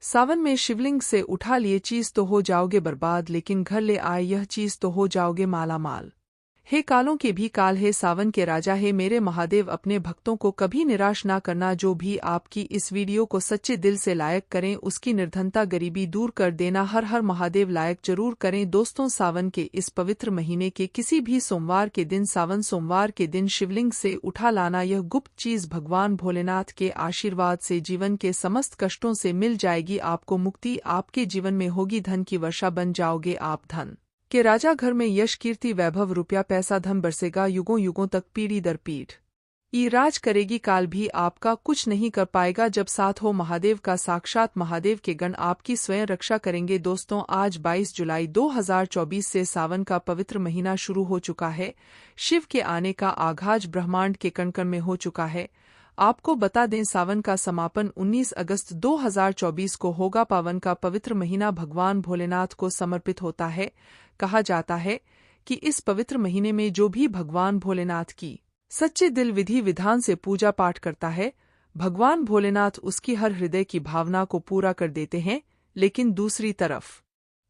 सावन में शिवलिंग से उठा लिए चीज तो हो जाओगे बर्बाद, लेकिन घर ले आए यह चीज तो हो जाओगे माला माल। हे कालों के भी काल, हे सावन के राजा, हे मेरे महादेव, अपने भक्तों को कभी निराश ना करना। जो भी आपकी इस वीडियो को सच्चे दिल से लायक करें उसकी निर्धनता गरीबी दूर कर देना। हर हर महादेव लायक जरूर करें। दोस्तों, सावन के इस पवित्र महीने के किसी भी सोमवार के दिन, सावन सोमवार के दिन शिवलिंग से उठा लाना यह गुप्त चीज भगवान भोलेनाथ के आशीर्वाद से जीवन के समस्त कष्टों से मिल जाएगी। आपको मुक्ति, आपके जीवन में होगी धन की वर्षा, बन जाओगे आप धन के राजा। घर में यश कीर्ति वैभव रुपया पैसा धन बरसेगा युगों युगों तक, पीढ़ी दर पीढ़ ये राज करेगी। काल भी आपका कुछ नहीं कर पाएगा जब साथ हो महादेव का। साक्षात महादेव के गण आपकी स्वयं रक्षा करेंगे। दोस्तों, आज 22 जुलाई 2024 से सावन का पवित्र महीना शुरू हो चुका है। शिव के आने का आगाज ब्रह्मांड के कण कण में हो चुका है। आपको बता दें, सावन का समापन 19 अगस्त 2024 को होगा। पावन का पवित्र महीना भगवान भोलेनाथ को समर्पित होता है। कहा जाता है कि इस पवित्र महीने में जो भी भगवान भोलेनाथ की सच्चे दिल विधि विधान से पूजा पाठ करता है, भगवान भोलेनाथ उसकी हर हृदय की भावना को पूरा कर देते हैं। लेकिन दूसरी तरफ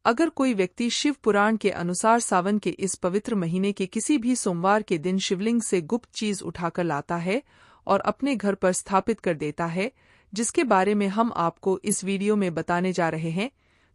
अगर कोई व्यक्ति शिव पुराण के अनुसार सावन के इस पवित्र महीने के किसी भी सोमवार के दिन शिवलिंग से गुप्त चीज उठाकर लाता है और अपने घर पर स्थापित कर देता है, जिसके बारे में हम आपको इस वीडियो में बताने जा रहे हैं,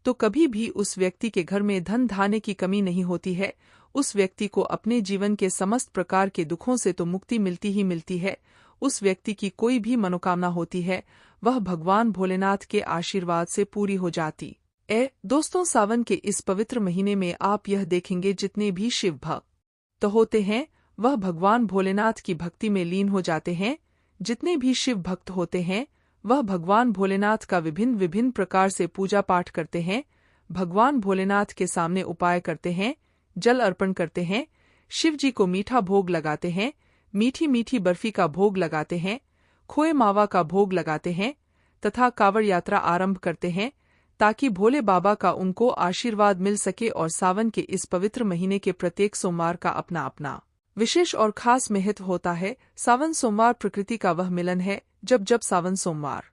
तो कभी भी उस व्यक्ति के घर में धन धान्य की कमी नहीं होती है। उस व्यक्ति को अपने जीवन के समस्त प्रकार के दुखों से तो मुक्ति मिलती ही मिलती है। उस व्यक्ति की कोई भी मनोकामना होती है वह भगवान भोलेनाथ के आशीर्वाद से पूरी हो जाती है। दोस्तों, सावन के इस पवित्र महीने में आप यह देखेंगे जितने भी शिव भक्त होते हैं वह भगवान भोलेनाथ की भक्ति में लीन हो जाते हैं। जितने भी शिव भक्त होते हैं वह भगवान भोलेनाथ का विभिन्न विभिन्न प्रकार से पूजा पाठ करते हैं। भगवान भोलेनाथ के सामने उपाय करते हैं, जल अर्पण करते हैं, शिव जी को मीठा भोग लगाते हैं, मीठी मीठी बर्फी का भोग लगाते हैं, खोए मावा का भोग लगाते हैं तथा कांवड़ यात्रा आरंभ करते हैं ताकि भोले बाबा का उनको आशीर्वाद मिल सके। और सावन के इस पवित्र महीने के प्रत्येक सोमवार का अपना अपना विशेष और खास महत्व होता है। सावन सोमवार प्रकृति का वह मिलन है। जब जब सावन सोमवार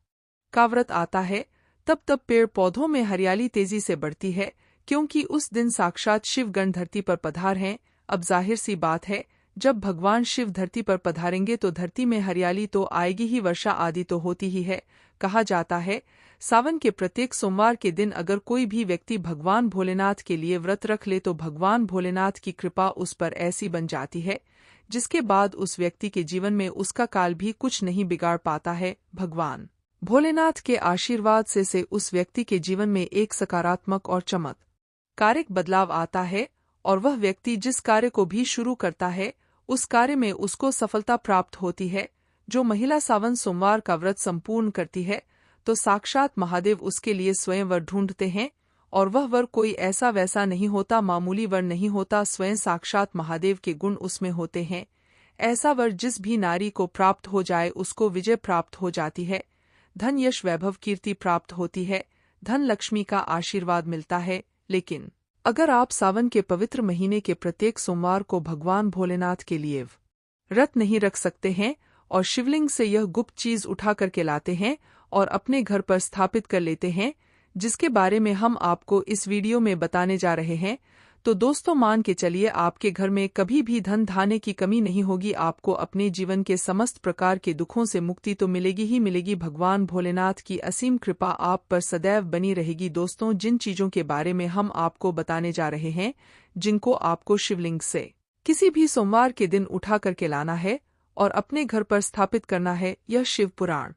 का व्रत आता है तब तब पेड़ पौधों में हरियाली तेजी से बढ़ती है, क्योंकि उस दिन साक्षात शिवगण धरती पर पधार हैं। अब जाहिर सी बात है, जब भगवान शिव धरती पर पधारेंगे तो धरती में हरियाली तो आएगी ही, वर्षा आदि तो होती ही है। कहा जाता है, सावन के प्रत्येक सोमवार के दिन अगर कोई भी व्यक्ति भगवान भोलेनाथ के लिए व्रत रख ले तो भगवान भोलेनाथ की कृपा उस पर ऐसी बन जाती है जिसके बाद उस व्यक्ति के जीवन में उसका काल भी कुछ नहीं बिगाड़ पाता है। भगवान भोलेनाथ के आशीर्वाद से उस व्यक्ति के जीवन में एक सकारात्मक और चमत्कारिक बदलाव आता है और वह व्यक्ति जिस कार्य को भी शुरू करता है उस कार्य में उसको सफलता प्राप्त होती है। जो महिला सावन सोमवार का व्रत संपूर्ण करती है तो साक्षात महादेव उसके लिए स्वयं वर ढूंढते हैं, और वह वर कोई ऐसा वैसा नहीं होता, मामूली वर नहीं होता, स्वयं साक्षात महादेव के गुण उसमें होते हैं। ऐसा वर जिस भी नारी को प्राप्त हो जाए उसको विजय प्राप्त हो जाती है, धन यश वैभव कीर्ति प्राप्त होती है, धन लक्ष्मी का आशीर्वाद मिलता है। लेकिन अगर आप सावन के पवित्र महीने के प्रत्येक सोमवार को भगवान भोलेनाथ के लिए व्रत नहीं रख सकते हैं और शिवलिंग से यह गुप्त चीज उठा करके लाते हैं और अपने घर पर स्थापित कर लेते हैं, जिसके बारे में हम आपको इस वीडियो में बताने जा रहे हैं, तो दोस्तों मान के चलिए आपके घर में कभी भी धन धान्य की कमी नहीं होगी। आपको अपने जीवन के समस्त प्रकार के दुखों से मुक्ति तो मिलेगी ही मिलेगी। भगवान भोलेनाथ की असीम कृपा आप पर सदैव बनी रहेगी। दोस्तों, जिन चीजों के बारे में हम आपको बताने जा रहे हैं, जिनको आपको शिवलिंग से किसी भी सोमवार के दिन उठा करके लाना है और अपने घर पर स्थापित करना है, यह शिव पुराण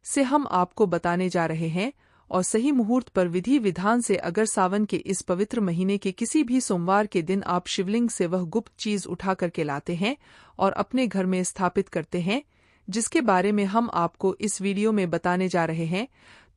से हम आपको बताने जा रहे हैं। और सही मुहूर्त पर विधि विधान से अगर सावन के इस पवित्र महीने के किसी भी सोमवार के दिन आप शिवलिंग से वह गुप्त चीज उठा करके लाते हैं और अपने घर में स्थापित करते हैं, जिसके बारे में हम आपको इस वीडियो में बताने जा रहे हैं,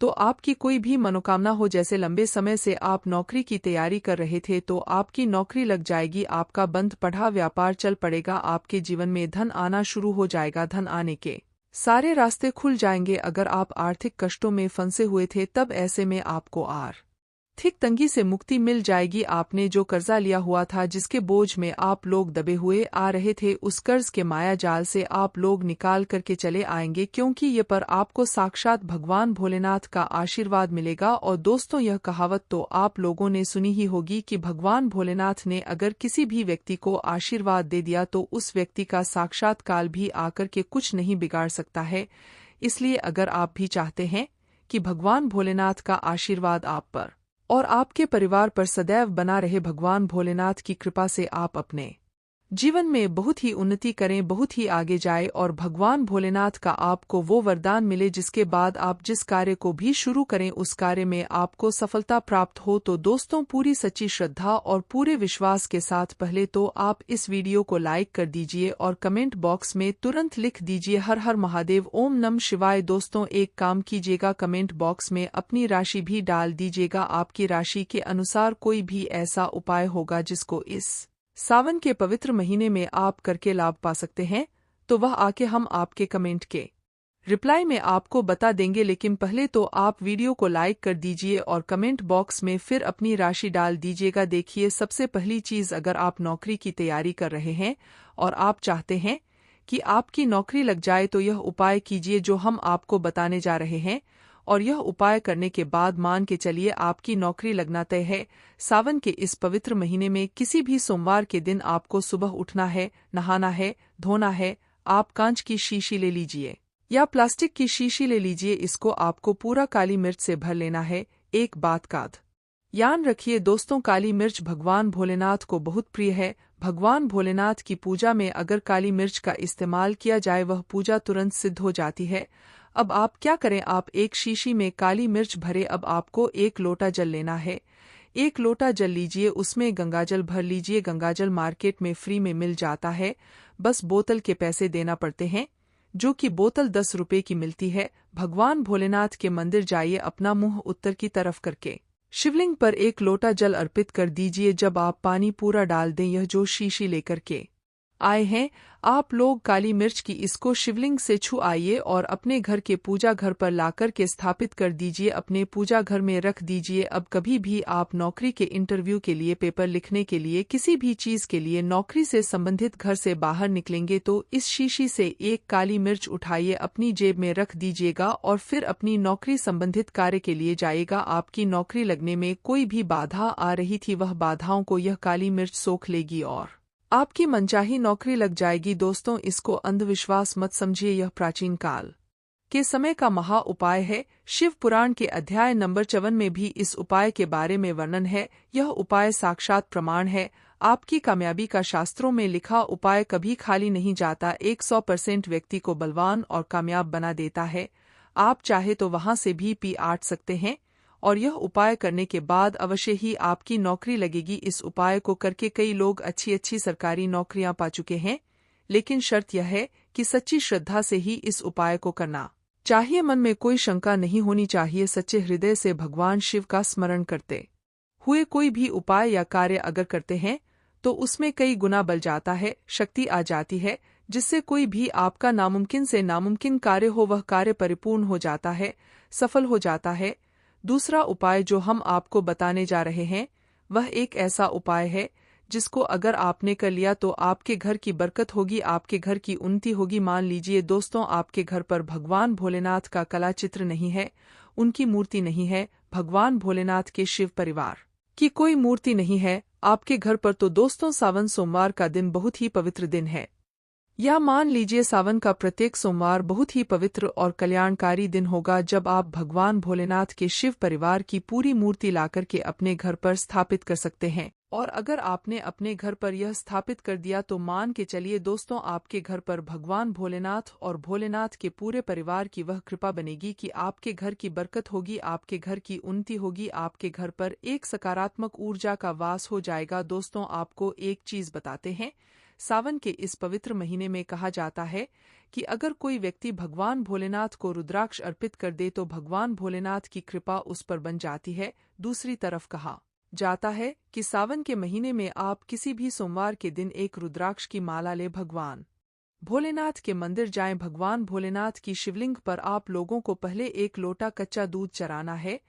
तो आपकी कोई भी मनोकामना हो, जैसे लंबे समय से आप नौकरी की तैयारी कर रहे थे तो आपकी नौकरी लग जाएगी, आपका बंद पढ़ा व्यापार चल पड़ेगा, आपके जीवन में धन आना शुरू हो जाएगा, धन आने के सारे रास्ते खुल जाएंगे। अगर आप आर्थिक कष्टों में फंसे हुए थे तब ऐसे में आपको आर्थिक आर्थिक तंगी से मुक्ति मिल जाएगी। आपने जो कर्जा लिया हुआ था, जिसके बोझ में आप लोग दबे हुए आ रहे थे, उस कर्ज के माया जाल से आप लोग निकाल करके चले आएंगे, क्योंकि ये पर आपको साक्षात भगवान भोलेनाथ का आशीर्वाद मिलेगा। और दोस्तों, यह कहावत तो आप लोगों ने सुनी ही होगी कि भगवान भोलेनाथ ने अगर किसी भी व्यक्ति को आशीर्वाद दे दिया तो उस व्यक्ति का साक्षात काल भी आकर के कुछ नहीं बिगाड़ सकता है। इसलिए अगर आप भी चाहते हैं कि भगवान भोलेनाथ का आशीर्वाद आप पर और आपके परिवार पर सदैव बना रहे, भगवान भोलेनाथ की कृपा से आप अपने जीवन में बहुत ही उन्नति करें, बहुत ही आगे जाए और भगवान भोलेनाथ का आपको वो वरदान मिले जिसके बाद आप जिस कार्य को भी शुरू करें उस कार्य में आपको सफलता प्राप्त हो। तो दोस्तों, पूरी सच्ची श्रद्धा और पूरे विश्वास के साथ पहले तो आप इस वीडियो को लाइक कर दीजिए और कमेंट बॉक्स में तुरंत लिख दीजिए हर हर महादेव, ओम नमः शिवाय। दोस्तों, एक काम कीजिएगा, कमेंट बॉक्स में अपनी राशि भी डाल दीजिएगा। आपकी राशि के अनुसार कोई भी ऐसा उपाय होगा जिसको इस सावन के पवित्र महीने में आप करके लाभ पा सकते हैं, तो वह आके हम आपके कमेंट के रिप्लाई में आपको बता देंगे। लेकिन पहले तो आप वीडियो को लाइक कर दीजिए और कमेंट बॉक्स में फिर अपनी राशि डाल दीजिएगा। देखिए, सबसे पहली चीज, अगर आप नौकरी की तैयारी कर रहे हैं और आप चाहते हैं कि आपकी नौकरी लग जाए, तो यह उपाय कीजिए जो हम आपको बताने जा रहे हैं। और यह उपाय करने के बाद मान के चलिए आपकी नौकरी लगना तय है। सावन के इस पवित्र महीने में किसी भी सोमवार के दिन आपको सुबह उठना है, नहाना है, धोना है। आप कांच की शीशी ले लीजिए या प्लास्टिक की शीशी ले लीजिए, इसको आपको पूरा काली मिर्च से भर लेना है। एक बात का ध्यान रखिए दोस्तों, काली मिर्च भगवान भोलेनाथ को बहुत प्रिय है। भगवान भोलेनाथ की पूजा में अगर काली मिर्च का इस्तेमाल किया जाए, वह पूजा तुरंत सिद्ध हो जाती है। अब आप क्या करें, आप एक शीशी में काली मिर्च भरे। अब आपको एक लोटा जल लेना है। एक लोटा जल लीजिए, उसमें गंगाजल भर लीजिए। गंगाजल मार्केट में फ्री में मिल जाता है, बस बोतल के पैसे देना पड़ते हैं, जो कि बोतल 10 रुपए की मिलती है। भगवान भोलेनाथ के मंदिर जाइए, अपना मुंह उत्तर की तरफ करके शिवलिंग पर एक लोटा जल अर्पित कर दीजिए। जब आप पानी पूरा डाल दें, यह जो शीशी लेकर के आए हैं आप लोग काली मिर्च की, इसको शिवलिंग से छू आइए और अपने घर के पूजा घर पर लाकर के स्थापित कर दीजिए, अपने पूजा घर में रख दीजिए। अब कभी भी आप नौकरी के इंटरव्यू के लिए, पेपर लिखने के लिए, किसी भी चीज के लिए नौकरी से संबंधित घर से बाहर निकलेंगे, तो इस शीशी से एक काली मिर्च उठाइए, अपनी जेब में रख दीजिएगा और फिर अपनी नौकरी संबंधित कार्य के लिए जाइएगा। आपकी नौकरी लगने में कोई भी बाधा आ रही थी, वह बाधाओं को यह काली मिर्च सोख लेगी और आपकी मनचाही नौकरी लग जाएगी। दोस्तों, इसको अंधविश्वास मत समझिए, यह प्राचीन काल के समय का महा उपाय है। शिव पुराण के अध्याय नंबर 54 में भी इस उपाय के बारे में वर्णन है। यह उपाय साक्षात प्रमाण है आपकी कामयाबी का। शास्त्रों में लिखा उपाय कभी खाली नहीं जाता, 100% व्यक्ति को बलवान और कामयाब बना देता है। आप चाहे तो वहां से भी पी आट सकते हैं और यह उपाय करने के बाद अवश्य ही आपकी नौकरी लगेगी। इस उपाय को करके कई लोग अच्छी अच्छी सरकारी नौकरियां पा चुके हैं, लेकिन शर्त यह है कि सच्ची श्रद्धा से ही इस उपाय को करना चाहिए। मन में कोई शंका नहीं होनी चाहिए, सच्चे हृदय से भगवान शिव का स्मरण करते हुए कोई भी उपाय या कार्य अगर करते हैं तो उसमें कई गुना बल जाता है, शक्ति आ जाती है, जिससे कोई भी आपका नामुमकिन से नामुमकिन कार्य हो, वह कार्य परिपूर्ण हो जाता है, सफल हो जाता है। दूसरा उपाय जो हम आपको बताने जा रहे हैं, वह एक ऐसा उपाय है जिसको अगर आपने कर लिया तो आपके घर की बरकत होगी, आपके घर की उन्नति होगी। मान लीजिए दोस्तों, आपके घर पर भगवान भोलेनाथ का कला चित्र नहीं है, उनकी मूर्ति नहीं है, भगवान भोलेनाथ के शिव परिवार की कोई मूर्ति नहीं है आपके घर पर, तो दोस्तों, सावन सोमवार का दिन बहुत ही पवित्र दिन है। या मान लीजिए सावन का प्रत्येक सोमवार बहुत ही पवित्र और कल्याणकारी दिन होगा, जब आप भगवान भोलेनाथ के शिव परिवार की पूरी मूर्ति लाकर के अपने घर पर स्थापित कर सकते हैं। और अगर आपने अपने घर पर यह स्थापित कर दिया तो मान के चलिए दोस्तों, आपके घर पर भगवान भोलेनाथ और भोलेनाथ के पूरे परिवार की वह कृपा बनेगी कि आपके घर की बरकत होगी, आपके घर की उन्नति होगी, आपके घर पर एक सकारात्मक ऊर्जा का वास हो जाएगा। दोस्तों, आपको एक चीज बताते हैं, सावन के इस पवित्र महीने में कहा जाता है कि अगर कोई व्यक्ति भगवान भोलेनाथ को रुद्राक्ष अर्पित कर दे तो भगवान भोलेनाथ की कृपा उस पर बन जाती है। दूसरी तरफ कहा जाता है कि सावन के महीने में आप किसी भी सोमवार के दिन एक रुद्राक्ष की माला ले, भगवान भोलेनाथ के मंदिर जाएं, भगवान भोलेनाथ की शिवलिंग पर आप लोगों को पहले एक लोटा कच्चा दूध चढ़ाना है।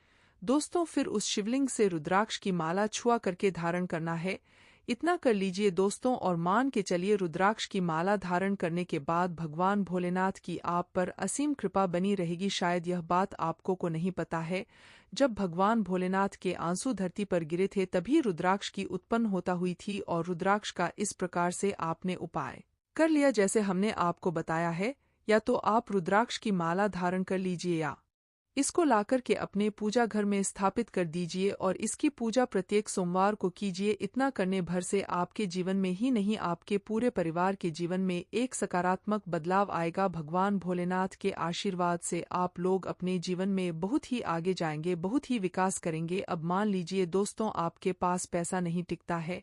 दोस्तों फिर उस शिवलिंग से रुद्राक्ष की माला छुआ करके धारण करना है। इतना कर लीजिए दोस्तों और मान के चलिए रुद्राक्ष की माला धारण करने के बाद भगवान भोलेनाथ की आप पर असीम कृपा बनी रहेगी। शायद यह बात आपको को नहीं पता है, जब भगवान भोलेनाथ के आंसू धरती पर गिरे थे तभी रुद्राक्ष की उत्पन्न होता हुई थी और रुद्राक्ष का इस प्रकार से आपने उपाय कर लिया जैसे हमने आपको बताया है। या तो आप रुद्राक्ष की माला धारण कर लीजिए या इसको लाकर के अपने पूजा घर में स्थापित कर दीजिए और इसकी पूजा प्रत्येक सोमवार को कीजिए। इतना करने भर से आपके जीवन में ही नहीं आपके पूरे परिवार के जीवन में एक सकारात्मक बदलाव आएगा। भगवान भोलेनाथ के आशीर्वाद से आप लोग अपने जीवन में बहुत ही आगे जाएंगे, बहुत ही विकास करेंगे। अब मान लीजिए दोस्तों आपके पास पैसा नहीं टिकता है,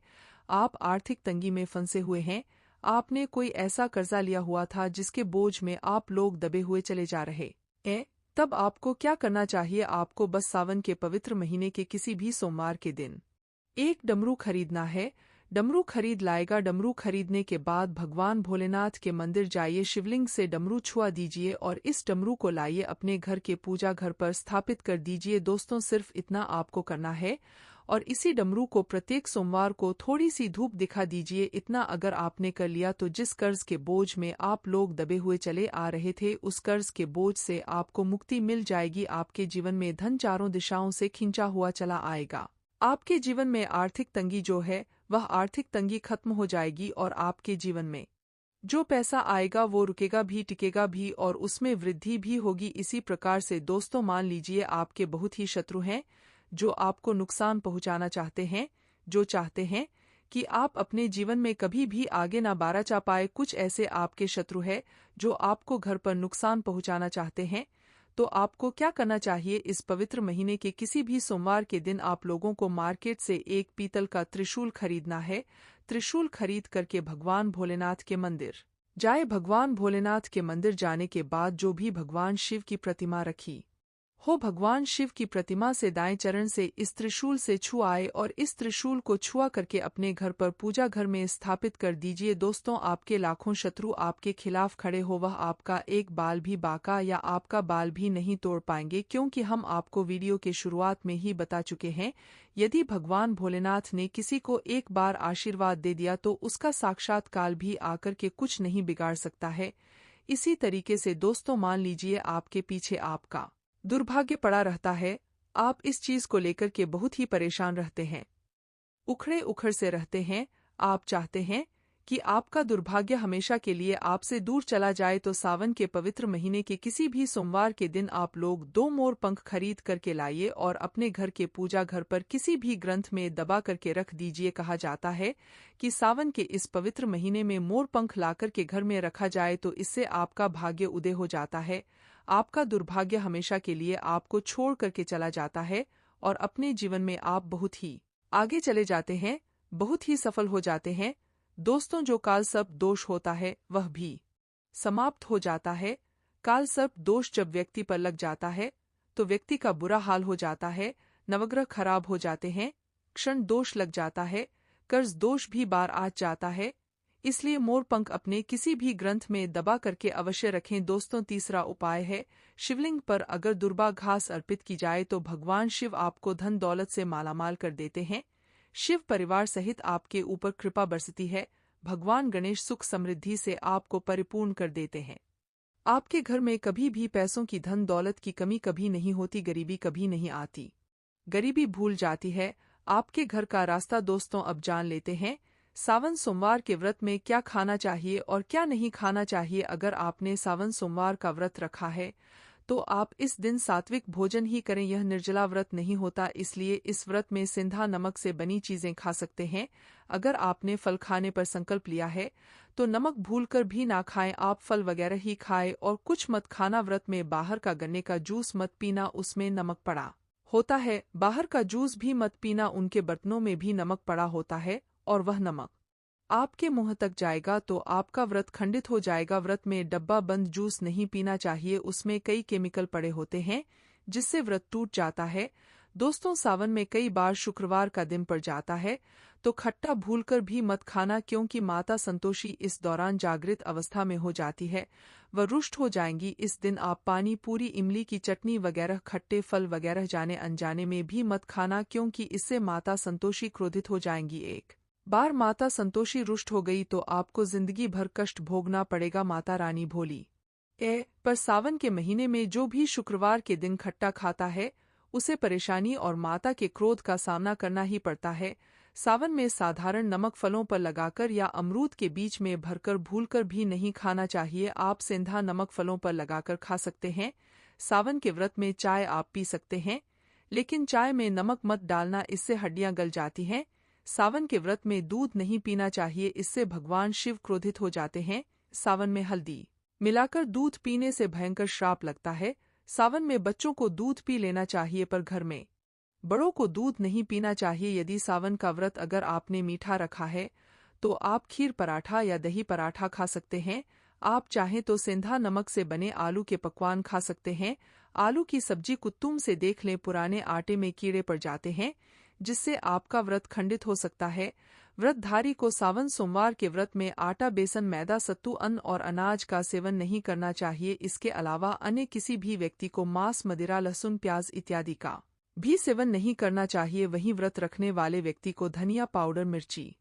आप आर्थिक तंगी में फंसे हुए हैं, आपने कोई ऐसा कर्जा लिया हुआ था जिसके बोझ में आप लोग दबे हुए चले जा रहे हैं, तब आपको क्या करना चाहिए? आपको बस सावन के पवित्र महीने के किसी भी सोमवार के दिन एक डमरू खरीदना है। डमरू खरीद लाएगा। डमरू खरीदने के बाद भगवान भोलेनाथ के मंदिर जाइए, शिवलिंग से डमरू छुआ दीजिए और इस डमरू को लाइए अपने घर के पूजा घर पर स्थापित कर दीजिए। दोस्तों सिर्फ इतना आपको करना है और इसी डमरू को प्रत्येक सोमवार को थोड़ी सी धूप दिखा दीजिए। इतना अगर आपने कर लिया तो जिस कर्ज के बोझ में आप लोग दबे हुए चले आ रहे थे उस कर्ज के बोझ से आपको मुक्ति मिल जाएगी। आपके जीवन में धन चारों दिशाओं से खिंचा हुआ चला आएगा। आपके जीवन में आर्थिक तंगी जो है वह आर्थिक तंगी खत्म हो जाएगी और आपके जीवन में जो पैसा आएगा वो रुकेगा भी, टिकेगा भी और उसमें वृद्धि भी होगी। इसी प्रकार से दोस्तों मान लीजिए आपके बहुत ही शत्रु हैं जो आपको नुकसान पहुंचाना चाहते हैं, जो चाहते हैं कि आप अपने जीवन में कभी भी आगे ना बढ़ जा पाए। कुछ ऐसे आपके शत्रु हैं जो आपको घर पर नुकसान पहुंचाना चाहते हैं। तो आपको क्या करना चाहिए? इस पवित्र महीने के किसी भी सोमवार के दिन आप लोगों को मार्केट से एक पीतल का त्रिशूल खरीदना है। त्रिशूल खरीद करके भगवान भोलेनाथ के मंदिर जाए। भगवान भोलेनाथ के मंदिर जाने के बाद जो भी भगवान शिव की प्रतिमा रखी हो, भगवान शिव की प्रतिमा से दाएं चरण से इस त्रिशूल से छुआए और इस त्रिशूल को छुआ करके अपने घर पर पूजा घर में स्थापित कर दीजिए। दोस्तों आपके लाखों शत्रु आपके खिलाफ खड़े हो, वह आपका एक बाल भी बांका या आपका बाल भी नहीं तोड़ पाएंगे, क्योंकि हम आपको वीडियो के शुरुआत में ही बता चुके हैं यदि भगवान भोलेनाथ ने किसी को एक बार आशीर्वाद दे दिया तो उसका साक्षात काल भी आकर के कुछ नहीं बिगाड़ सकता है। इसी तरीके से दोस्तों मान लीजिए आपके पीछे आपका दुर्भाग्य पड़ा रहता है, आप इस चीज को लेकर के बहुत ही परेशान रहते हैं, उखड़े उखड़ से रहते हैं, आप चाहते हैं कि आपका दुर्भाग्य हमेशा के लिए आपसे दूर चला जाए, तो सावन के पवित्र महीने के किसी भी सोमवार के दिन आप लोग 2 मोर पंख खरीद करके लाइए और अपने घर के पूजा घर पर किसी भी ग्रंथ में दबा करके रख दीजिए। कहा जाता है कि सावन के इस पवित्र महीने में मोर पंख लाकर के घर में रखा जाए तो इससे आपका भाग्य उदय हो जाता है, आपका दुर्भाग्य हमेशा के लिए आपको छोड़ करके चला जाता है और अपने जीवन में आप बहुत ही आगे चले जाते हैं, बहुत ही सफल हो जाते हैं। दोस्तों जो काल सर्प दोष होता है वह भी समाप्त हो जाता है। काल सर्प दोष जब व्यक्ति पर लग जाता है तो व्यक्ति का बुरा हाल हो जाता है, नवग्रह खराब हो जाते हैं, क्षण दोष लग जाता है, कर्ज दोष भी बार आ जाता है। इसलिए मोर पंख अपने किसी भी ग्रंथ में दबा करके अवश्य रखें। दोस्तों तीसरा उपाय है, शिवलिंग पर अगर दुर्बा घास अर्पित की जाए तो भगवान शिव आपको धन दौलत से मालामाल कर देते हैं, शिव परिवार सहित आपके ऊपर कृपा बरसती है, भगवान गणेश सुख समृद्धि से आपको परिपूर्ण कर देते हैं। आपके घर में कभी भी पैसों की धन दौलत की कमी कभी नहीं होती, गरीबी कभी नहीं आती, गरीबी भूल जाती है। आपके घर का रास्ता दोस्तों अब जान लेते हैं सावन सोमवार के व्रत में क्या खाना चाहिए और क्या नहीं खाना चाहिए। अगर आपने सावन सोमवार का व्रत रखा है तो आप इस दिन सात्विक भोजन ही करें, यह निर्जला व्रत नहीं होता, इसलिए इस व्रत में सिंधा नमक से बनी चीजें खा सकते हैं। अगर आपने फल खाने पर संकल्प लिया है तो नमक भूलकर भी ना खाएं, आप फल वगैरह ही खाएं और कुछ मत खाना। व्रत में बाहर का गन्ने का जूस मत पीना, उसमें नमक पड़ा होता है, बाहर का जूस भी मत पीना, उनके बर्तनों में भी नमक पड़ा होता है और वह नमक आपके मुंह तक जाएगा तो आपका व्रत खंडित हो जाएगा। व्रत में डब्बा बंद जूस नहीं पीना चाहिए, उसमें कई केमिकल पड़े होते हैं जिससे व्रत टूट जाता है। दोस्तों, सावन में कई बार शुक्रवार का दिन पड़ जाता है, तो खट्टा भूलकर भी मत खाना, क्योंकि माता संतोषी इस दौरान जागृत अवस्था में हो जाती है, वह रुष्ट हो जाएंगी। इस दिन आप पानी पूरी, इमली की चटनी वगैरह, खट्टे फल वगैरह जाने अनजाने में भी मत खाना, क्योंकि इससे माता संतोषी क्रोधित हो जाएंगी। एक बार माता संतोषी रुष्ट हो गई तो आपको जिंदगी भर कष्ट भोगना पड़ेगा। माता रानी भोली पर सावन के महीने में जो भी शुक्रवार के दिन खट्टा खाता है, उसे परेशानी और माता के क्रोध का सामना करना ही पड़ता है। सावन में साधारण नमक फलों पर लगाकर या अमरूद के बीच में भरकर भूलकर भी नहीं खाना चाहिए। आप सेंधा नमक फलों पर लगाकर खा सकते हैं। सावन के व्रत में चाय आप पी सकते हैं, लेकिन चाय में नमक मत डालना, इससे हड्डियां गल जाती हैं। सावन के व्रत में दूध नहीं पीना चाहिए, इससे भगवान शिव क्रोधित हो जाते हैं। सावन में हल्दी मिलाकर दूध पीने से भयंकर श्राप लगता है। सावन में बच्चों को दूध पी लेना चाहिए, पर घर में बड़ों को दूध नहीं पीना चाहिए। यदि सावन का व्रत अगर आपने मीठा रखा है, तो आप खीर पराठा या दही पराठा खा सकते हैं। आप चाहें तो सेंधा नमक से बने आलू के पकवान खा सकते हैं। आलू की सब्जी कुत्तुम से देख लें, पुराने आटे में कीड़े पड़ जाते हैं, जिससे आपका व्रत खंडित हो सकता है। व्रतधारी को सावन सोमवार के व्रत में आटा, बेसन, मैदा, सत्तू, अन्न और अनाज का सेवन नहीं करना चाहिए। इसके अलावा अन्य किसी भी व्यक्ति को मांस, मदिरा, लहसुन, प्याज इत्यादि का भी सेवन नहीं करना चाहिए। वहीं व्रत रखने वाले व्यक्ति को धनिया पाउडर, मिर्ची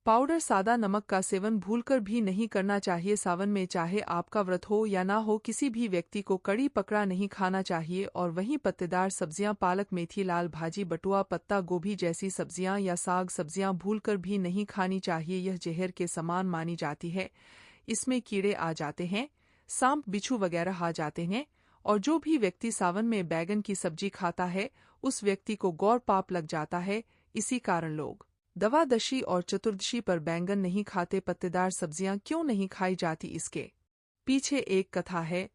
पाउडर, सादा नमक का सेवन भूलकर भी नहीं करना चाहिए। सावन में चाहे आपका व्रत हो या ना हो, किसी भी व्यक्ति को कड़ी पकड़ा नहीं खाना चाहिए। और वहीं पत्तेदार सब्जियां, पालक, मेथी, लाल भाजी, बटुआ, पत्ता गोभी जैसी सब्जियां या साग सब्जियां भूलकर भी नहीं खानी चाहिए। यह जहर के समान मानी जाती है। इसमें कीड़े आ जाते हैं, सांप, बिच्छू वगैरह आ जाते हैं। और जो भी व्यक्ति सावन में बैगन की सब्जी खाता है, उस व्यक्ति को गौर पाप लग जाता है। इसी कारण लोग द्वादशी और चतुर्दशी पर बैंगन नहीं खाते। पत्तेदार सब्जियां क्यों नहीं खाई जाती, इसके पीछे एक कथा है,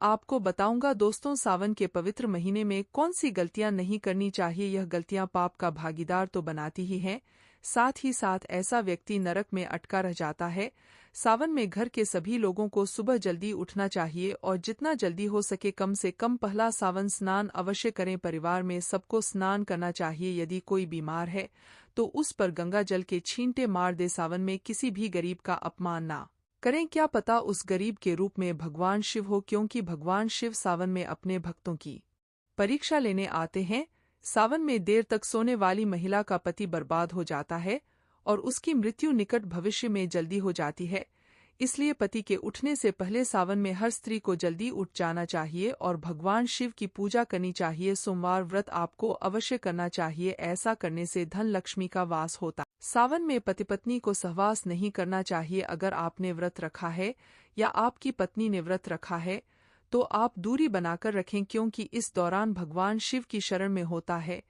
आपको बताऊंगा। दोस्तों, सावन के पवित्र महीने में कौन सी गलतियां नहीं करनी चाहिए। यह गलतियां पाप का भागीदार तो बनाती ही हैं, साथ ही साथ ऐसा व्यक्ति नरक में अटका रह जाता है। सावन में घर के सभी लोगों को सुबह जल्दी उठना चाहिए और जितना जल्दी हो सके कम से कम पहला सावन स्नान अवश्य करें। परिवार में सबको स्नान करना चाहिए। यदि कोई बीमार है तो उस पर गंगा जल के छींटे मार दे। सावन में किसी भी गरीब का अपमान ना करें, क्या पता उस गरीब के रूप में भगवान शिव हो, क्योंकि भगवान शिव सावन में अपने भक्तों की परीक्षा लेने आते हैं। सावन में देर तक सोने वाली महिला का पति बर्बाद हो जाता है और उसकी मृत्यु निकट भविष्य में जल्दी हो जाती है। इसलिए पति के उठने से पहले सावन में हर स्त्री को जल्दी उठ जाना चाहिए और भगवान शिव की पूजा करनी चाहिए। सोमवार व्रत आपको अवश्य करना चाहिए, ऐसा करने से धन लक्ष्मी का वास होता है। सावन में पति पत्नी को सहवास नहीं करना चाहिए। अगर आपने व्रत रखा है या आपकी पत्नी ने व्रत रखा है, तो आप दूरी बनाकर रखें, क्योंकि इस दौरान भगवान शिव की शरण में होता है।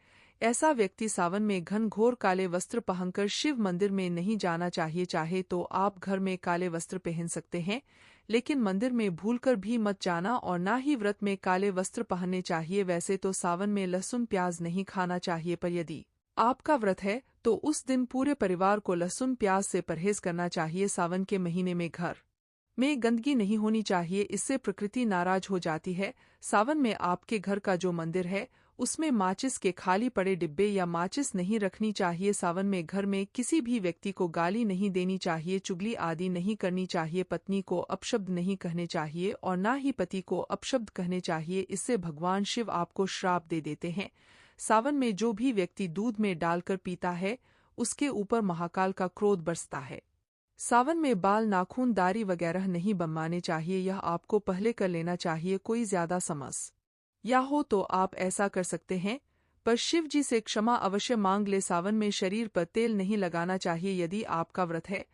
ऐसा व्यक्ति सावन में घनघोर काले वस्त्र पहनकर शिव मंदिर में नहीं जाना चाहिए। चाहे तो आप घर में काले वस्त्र पहन सकते हैं, लेकिन मंदिर में भूलकर भी मत जाना और ना ही व्रत में काले वस्त्र पहनने चाहिए। वैसे तो सावन में लहसुन प्याज नहीं खाना चाहिए, पर यदि आपका व्रत है तो उस दिन पूरे परिवार को लहसुन प्याज से परहेज करना चाहिए। सावन के महीने में घर में गंदगी नहीं होनी चाहिए, इससे प्रकृति नाराज हो जाती है। सावन में आपके घर का जो मंदिर है, उसमें माचिस के खाली पड़े डिब्बे या माचिस नहीं रखनी चाहिए। सावन में घर में किसी भी व्यक्ति को गाली नहीं देनी चाहिए, चुगली आदि नहीं करनी चाहिए। पत्नी को अपशब्द नहीं कहने चाहिए और ना ही पति को अपशब्द कहने चाहिए, इससे भगवान शिव आपको श्राप दे देते हैं। सावन में जो भी व्यक्ति दूध में डालकर पीता है, उसके ऊपर महाकाल का क्रोध बरसता है। सावन में बाल, नाखून, दाढ़ी वगैरह नहीं बनवाने चाहिए, यह आपको पहले कर लेना चाहिए। कोई ज्यादा समस्या हो तो आप ऐसा कर सकते हैं, पर शिव जी से क्षमा अवश्य मांग ले। सावन में शरीर पर तेल नहीं लगाना चाहिए। यदि आपका व्रत है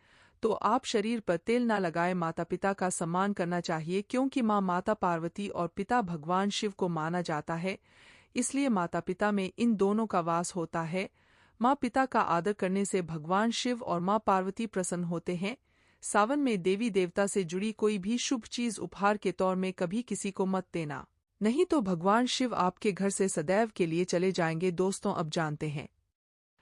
तो आप शरीर पर तेल न लगाए। माता पिता का सम्मान करना चाहिए, क्योंकि माता पार्वती और पिता भगवान शिव को माना जाता है, इसलिए माता पिता में इन दोनों का वास होता है। माँ पिता का आदर करने से भगवान शिव और माँ पार्वती प्रसन्न होते हैं। सावन में देवी देवता से जुड़ी कोई भी शुभ चीज उपहार के तौर में कभी किसी को मत देना, नहीं तो भगवान शिव आपके घर से सदैव के लिए चले जाएंगे। दोस्तों, अब जानते हैं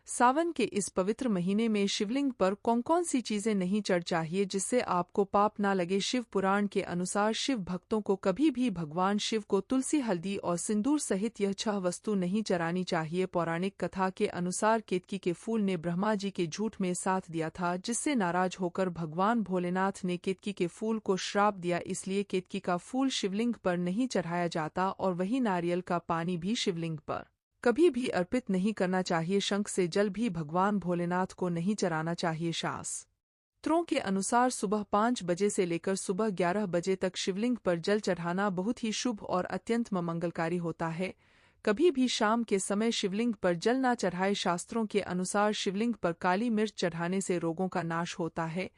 सावन के इस पवित्र महीने में शिवलिंग पर कौन कौन सी चीजें नहीं चढ़ चाहिए जिससे आपको पाप ना लगे। शिव पुराण के अनुसार शिव भक्तों को कभी भी भगवान शिव को तुलसी, हल्दी और सिंदूर सहित यह 6 वस्तु नहीं चढ़ानी चाहिए। पौराणिक कथा के अनुसार केतकी के फूल ने ब्रह्मा जी के झूठ में साथ दिया था, जिससे नाराज होकर भगवान भोलेनाथ ने केतकी के फूल को श्राप दिया। इसलिए केतकी का फूल शिवलिंग पर नहीं चढ़ाया जाता और वही नारियल का पानी भी शिवलिंग पर कभी भी अर्पित नहीं करना चाहिए। शंख से जल भी भगवान भोलेनाथ को नहीं चढ़ाना चाहिए। शास्त्रों के अनुसार सुबह 5 बजे से लेकर सुबह 11 बजे तक शिवलिंग पर जल चढ़ाना बहुत ही शुभ और अत्यंत मंगलकारी होता है। कभी भी शाम के समय शिवलिंग पर जल ना चढ़ाए। शास्त्रों के अनुसार शिवलिंग पर काली मिर्च चढ़ाने से रोगों का नाश होता है,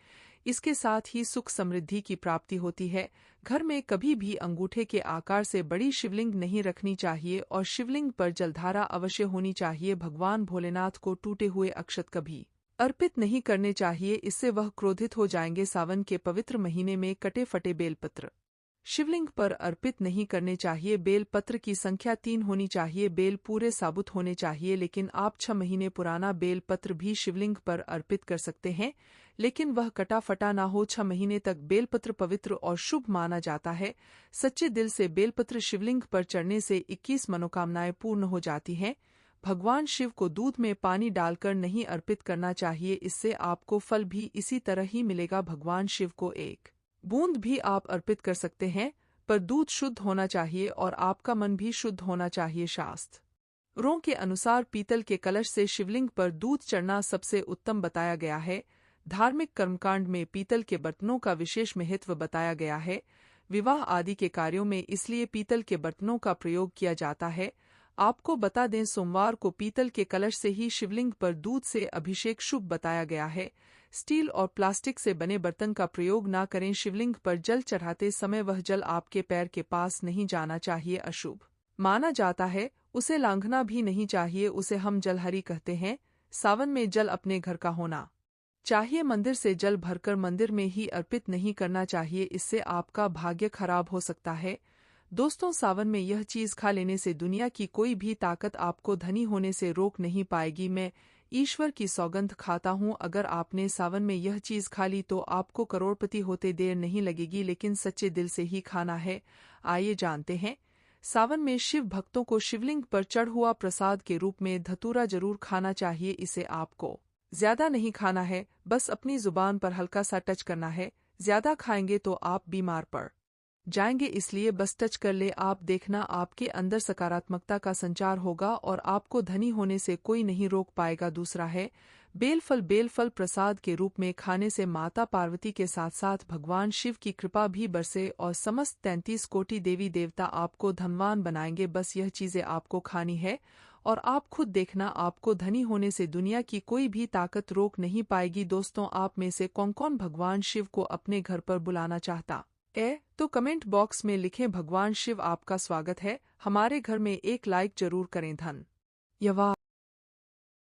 इसके साथ ही सुख समृद्धि की प्राप्ति होती है। घर में कभी भी अंगूठे के आकार से बड़ी शिवलिंग नहीं रखनी चाहिए और शिवलिंग पर जलधारा अवश्य होनी चाहिए। भगवान भोलेनाथ को टूटे हुए अक्षत कभी अर्पित नहीं करने चाहिए, इससे वह क्रोधित हो जाएंगे। सावन के पवित्र महीने में कटे फटे बेलपत्र शिवलिंग पर अर्पित नहीं करने चाहिए। बेल पत्र की संख्या 3 होनी चाहिए। बेल पूरे साबुत होने चाहिए, लेकिन आप 6 महीने पुराना बेल पत्र भी शिवलिंग पर अर्पित कर सकते हैं, लेकिन वह कटा फटा ना हो। 6 महीने तक बेलपत्र पवित्र और शुभ माना जाता है। सच्चे दिल से बेलपत्र शिवलिंग पर चढ़ने से 21 मनोकामनाएं पूर्ण हो जाती हैं। भगवान शिव को दूध में पानी डालकर नहीं अर्पित करना चाहिए, इससे आपको फल भी इसी तरह ही मिलेगा। भगवान शिव को एक बूंद भी आप अर्पित कर सकते हैं, पर दूध शुद्ध होना चाहिए और आपका मन भी शुद्ध होना चाहिए। शास्त्रों के अनुसार पीतल के कलश से शिवलिंग पर दूध चढ़ना सबसे उत्तम बताया गया है। धार्मिक कर्मकांड में पीतल के बर्तनों का विशेष महत्व बताया गया है। विवाह आदि के कार्यों में इसलिए पीतल के बर्तनों का प्रयोग किया जाता है। आपको बता दें, सोमवार को पीतल के कलश से ही शिवलिंग पर दूध से अभिषेक शुभ बताया गया है। स्टील और प्लास्टिक से बने बर्तन का प्रयोग ना करें। शिवलिंग पर जल चढ़ाते समय वह जल आपके पैर के पास नहीं जाना चाहिए, अशुभ माना जाता है। उसे लांघना भी नहीं चाहिए, उसे हम जलहरी कहते हैं। सावन में जल अपने घर का होना चाहिए। मंदिर से जल भरकर मंदिर में ही अर्पित नहीं करना चाहिए, इससे आपका भाग्य खराब हो सकता है। दोस्तों, सावन में यह चीज खा लेने से दुनिया की कोई भी ताकत आपको धनी होने से रोक नहीं पाएगी। मैं ईश्वर की सौगंध खाता हूँ, अगर आपने सावन में यह चीज खा ली तो आपको करोड़पति होते देर नहीं लगेगी, लेकिन सच्चे दिल से ही खाना है। आइए जानते हैं। सावन में शिव भक्तों को शिवलिंग पर चढ़ हुआ प्रसाद के रूप में धतूरा जरूर खाना चाहिए। इसे आपको ज्यादा नहीं खाना है, बस अपनी जुबान पर हल्का सा टच करना है। ज्यादा खाएंगे तो आप बीमार पड़ जाएंगे, इसलिए बस टच कर ले। आप देखना, आपके अंदर सकारात्मकता का संचार होगा और आपको धनी होने से कोई नहीं रोक पाएगा। दूसरा है बेलफल। बेलफल प्रसाद के रूप में खाने से माता पार्वती के साथ साथ भगवान शिव की कृपा भी बरसे और समस्त 33 कोटि देवी देवता आपको धनवान बनाएंगे। बस यह चीजें आपको खानी है और आप खुद देखना, आपको धनी होने से दुनिया की कोई भी ताकत रोक नहीं पाएगी। दोस्तों, आप में से कौन कौन भगवान शिव को अपने घर पर बुलाना चाहता तो कमेंट बॉक्स में लिखें। भगवान शिव आपका स्वागत है। हमारे घर में एक लाइक जरूर करें। धन्यवाद।